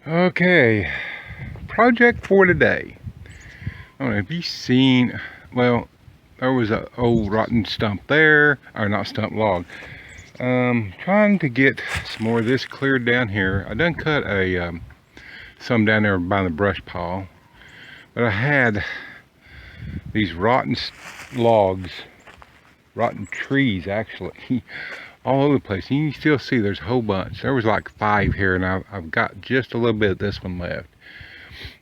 Okay, project for today. I don't know if you've seen, well, there was an old rotten stump there, or not stump, log. Trying to get some more of this cleared down here. I done cut some down there by the brush pile, but I had these rotten logs, rotten trees actually, all over the place. And you can still see there's a whole bunch. There was like 5 here, and I've got just a little bit of this one left.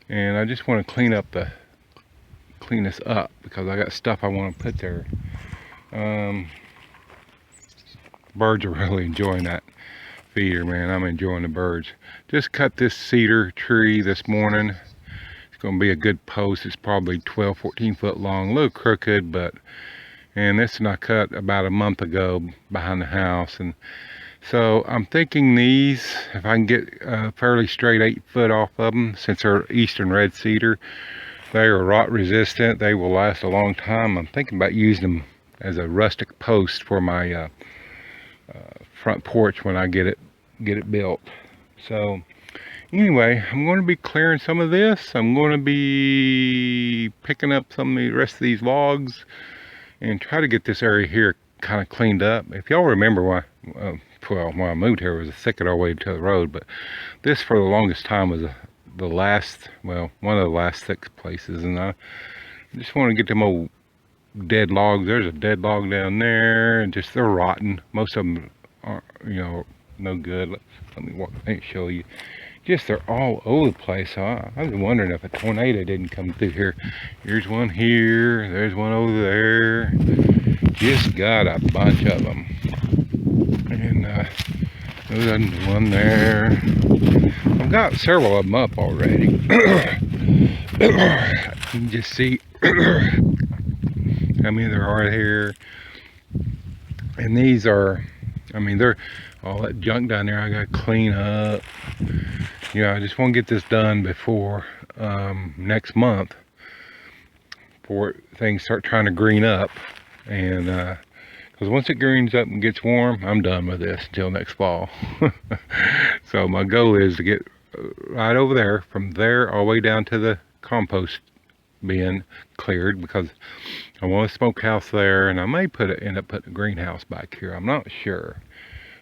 And I just want to clean this up because I got stuff I want to put there. Birds are really enjoying that feeder, man. I'm enjoying the birds. Just cut this cedar tree this morning. It's going to be a good post. It's probably 12, 14 foot long, a little crooked, and this one I cut about a month ago behind the house. And so I'm thinking these, if I can get a fairly straight 8 foot off of them, since they're eastern red cedar, they are rot resistant. They will last a long time. I'm thinking about using them as a rustic post for my front porch when I get it built. So anyway, I'm going to be clearing some of this. I'm going to be picking up some of the rest of these logs and try to get this area here kind of cleaned up. If y'all remember when I moved here, it was a thicket all the way to the road, but this for the longest time was one of the last thick places, and I just want to get them old dead logs. There's a dead log down there, and just they're rotten. Most of them are, no good. Let me show you. Just they're all over the place. So I was wondering if a tornado didn't come through here. Here's one here. There's one over there. Just got a bunch of them. And there's one there. I've got several of them up already. You can just see how many there are here. And these are, they're all that junk down there I gotta clean up. I just want to get this done before next month, before things start trying to green up. And because once it greens up and gets warm, I'm done with this until next fall. So my goal is to get right over there, from there all the way down to the compost bin cleared, because I want a smokehouse there, and I may end up putting a greenhouse back here. I'm not sure.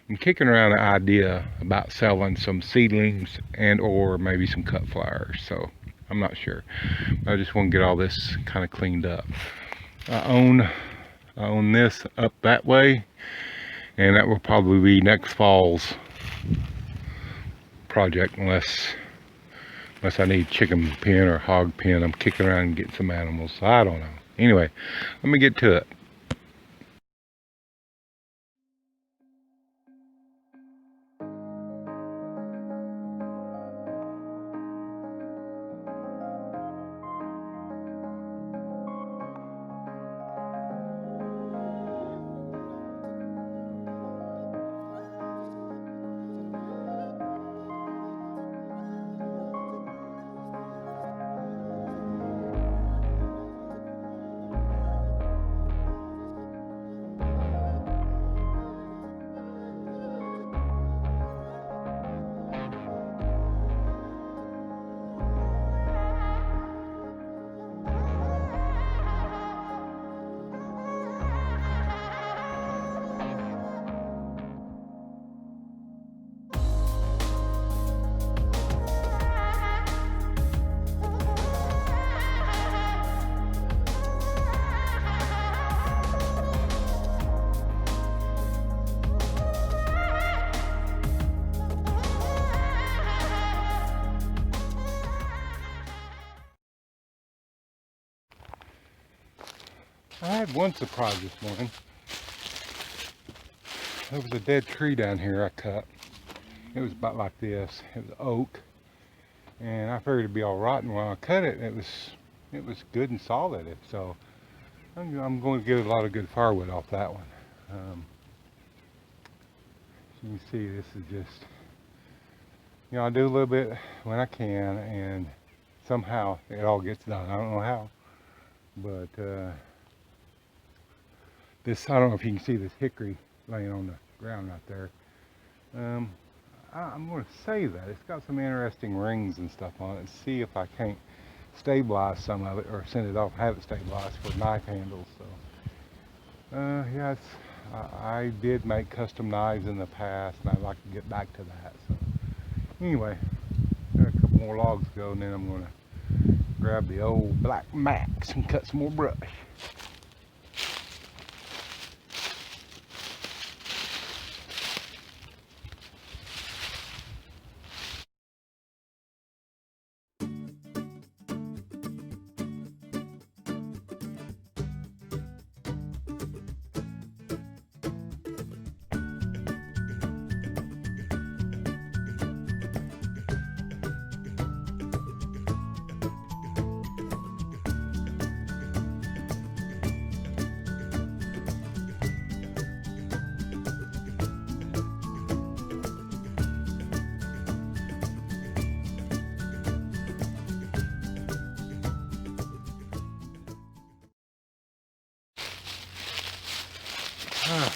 I'm kicking around the idea about selling some seedlings and or maybe some cut flowers, so I'm not sure. I just want to get all this kind of cleaned up. I own this up that way, and that will probably be next fall's project, unless I need chicken pen or hog pen. I'm kicking around and getting some animals, so I don't know. Anyway, let me get to it. I had one surprise this morning. There was a dead tree down here I cut. It was about like this. It was oak, and I figured it'd be all rotten. When I cut it, it was good and solid. So I'm going to get a lot of good firewood off that one. You can see this is just, I do a little bit when I can, and somehow it all gets done. I don't know how, but I don't know if you can see this hickory laying on the ground right there. I'm going to save that. It's got some interesting rings and stuff on it, and see if I can't stabilize some of it or send it off, have it stabilized for knife handles. So yeah, I did make custom knives in the past, and I'd like to get back to that. So anyway, got a couple more logs to go, and then I'm going to grab the old black max and cut some more brush.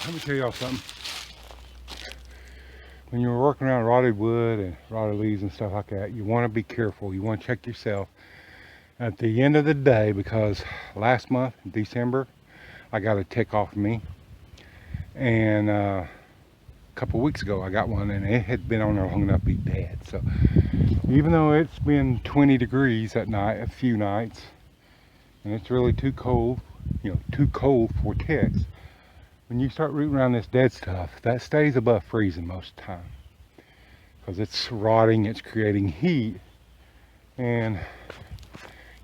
Let me tell y'all something. When you're working around rotted wood and rotted leaves and stuff like that, you want to be careful. You want to check yourself at the end of the day, because last month in December I got a tick off of me, and a couple weeks ago I got one, and it had been on there long enough to be dead. So even though it's been 20 degrees at night a few nights, and it's really too cold, too cold for ticks, when you start rooting around this dead stuff, that stays above freezing most of the time, because it's rotting, it's creating heat, and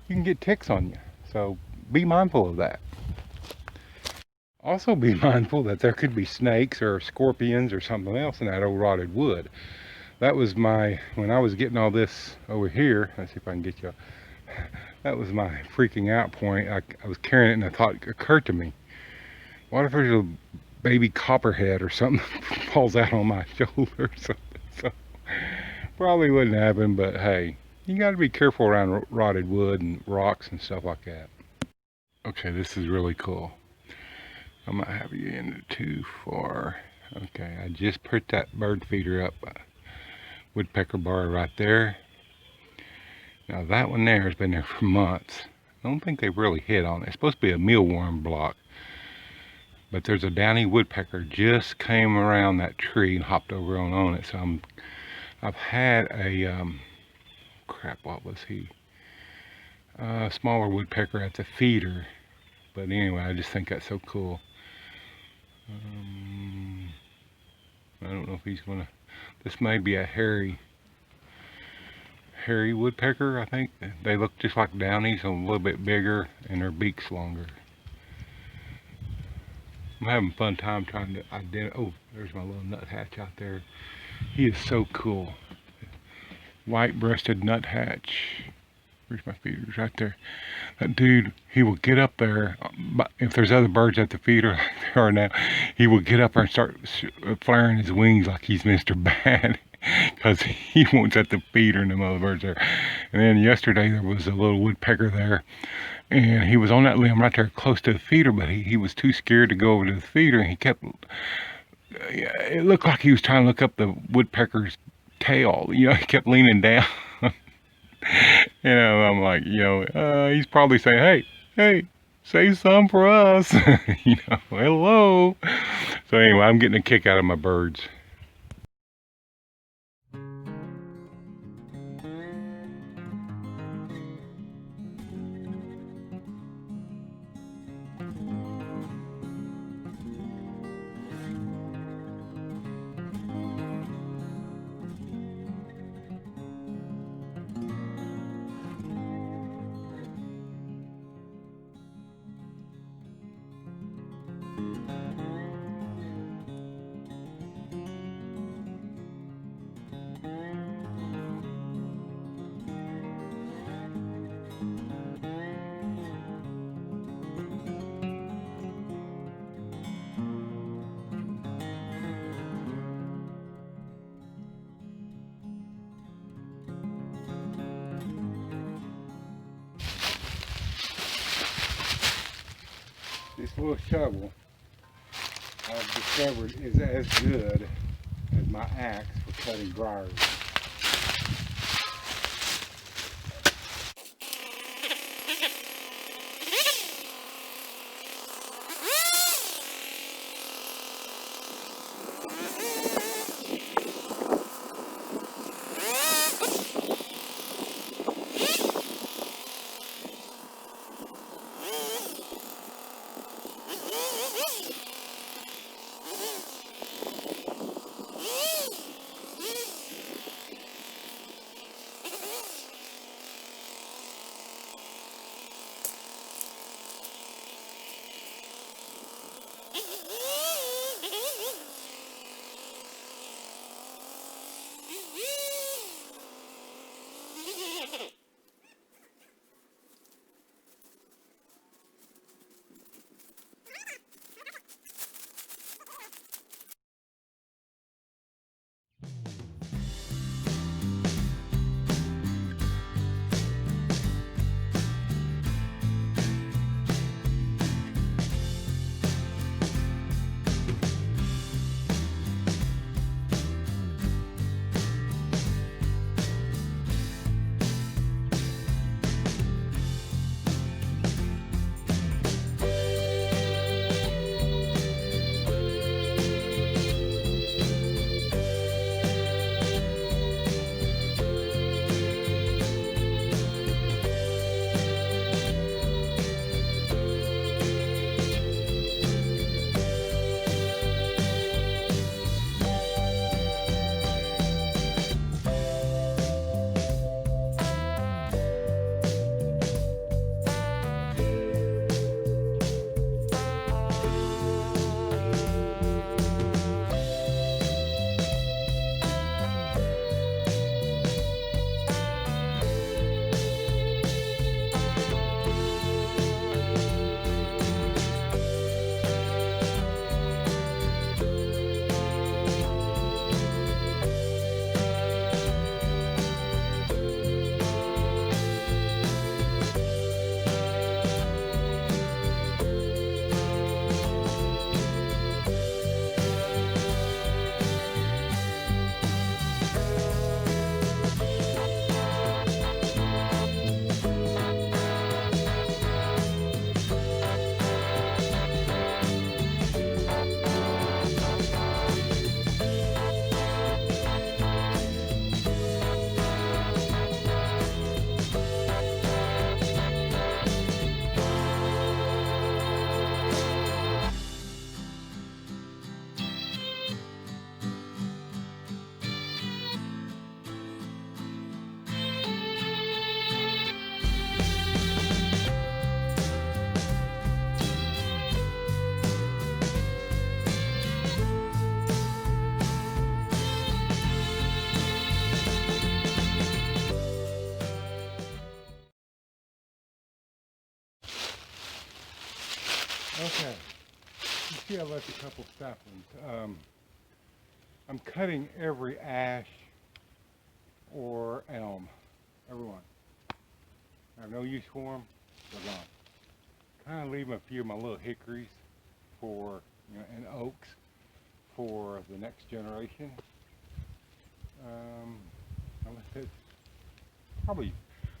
you can get ticks on you. So be mindful of that. Also be mindful that there could be snakes or scorpions or something else in that old rotted wood. That was when I was getting all this over here, let's see if I can get you, that was my freaking out point. I was carrying it, and a thought occurred to me. What if there's a baby copperhead or something falls out on my shoulder or something? So probably wouldn't happen, but hey, you got to be careful around rotted wood and rocks and stuff like that. Okay, this is really cool. I might have you in too far. Okay, I just put that bird feeder up, woodpecker bar right there. Now that one there has been there for months. I don't think they've really hit on it. It's supposed to be a mealworm block, but there's a downy woodpecker just came around that tree and hopped over on it. So I've had a crap, what was he? A smaller woodpecker at the feeder. But anyway, I just think that's so cool. I don't know if he's gonna. This may be a hairy woodpecker. I think they look just like downies, a little bit bigger, and their beak's longer. I'm having a fun time trying to identify. Oh, there's my little nuthatch out there. He is so cool. White-breasted nuthatch. Where's my feeders? Right there. That dude, he will get up there. If there's other birds at the feeder like there are now, he will get up there and start flaring his wings like he's Mr. Bad, because he wants at the feeder and them other birds there. And then yesterday there was a little woodpecker there, and he was on that limb right there close to the feeder, but he was too scared to go over to the feeder, and he kept, it looked like he was trying to look up the woodpecker's tail. He kept leaning down. I'm like, he's probably saying, hey, save some for us. Hello. So anyway, I'm getting a kick out of my birds. This little shovel I've discovered is as good as my axe for cutting briars. Okay, you see I left a couple saplings. I'm cutting every ash or elm, every one. I have no use for them, they're gone. Kind of leaving a few of my little hickories for, and oaks for the next generation. Probably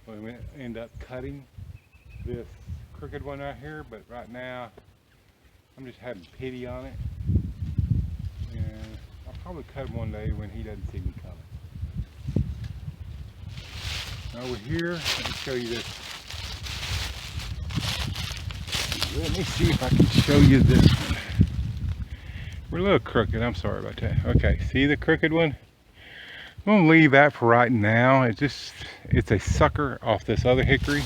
I'm going to end up cutting this crooked one right here, but right now I'm just having pity on it, and I'll probably cut him one day when he doesn't see me coming. Over here, let me show you this. Let me see if I can show you this one. We're a little crooked, I'm sorry about that. Okay, see the crooked one? I'm gonna leave that for right now. It's a sucker off this other hickory.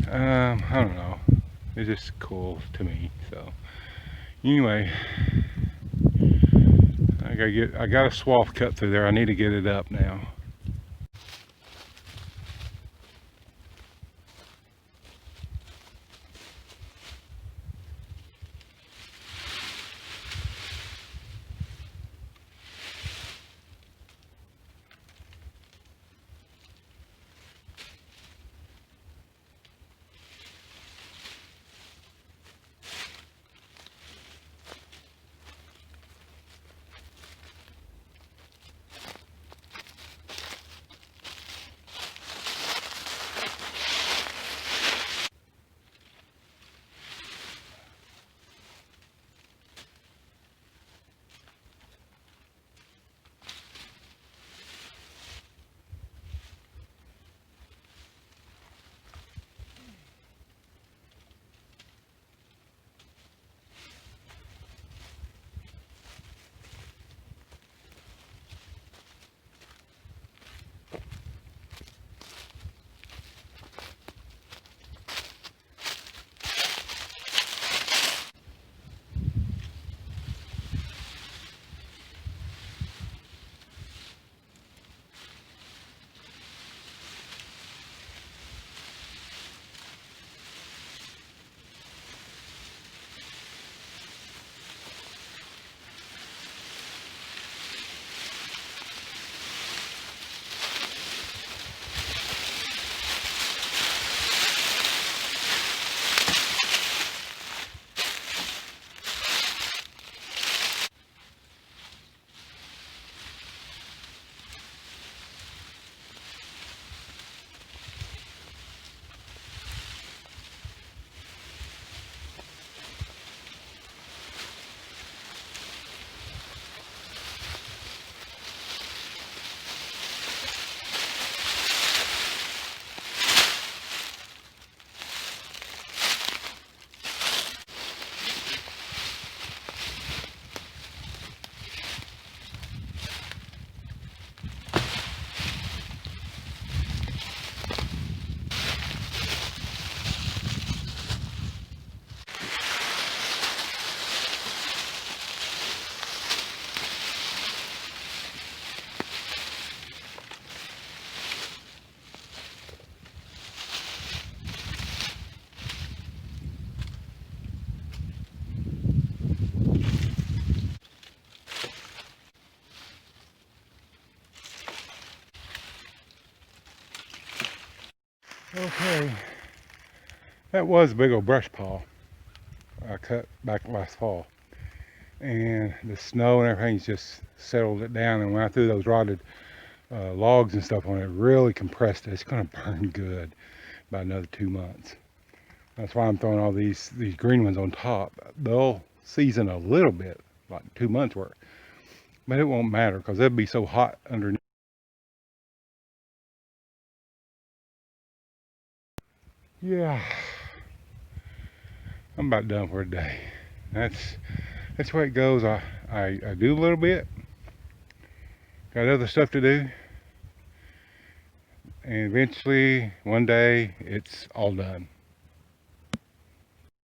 I don't know. It's just cool to me. So anyway, I got a swath cut through there. I need to get it up now. Okay, that was a big old brush pile I cut back last fall. And the snow and everything's just settled it down. And when I threw those rotted logs and stuff on it, really compressed it. It's gonna burn good about another 2 months. That's why I'm throwing all these green ones on top. They'll season a little bit, like 2 months worth, but it won't matter because they'll be so hot underneath. Yeah, I'm about done for today. That's the way it goes. I do a little bit, got other stuff to do, and eventually one day it's all done.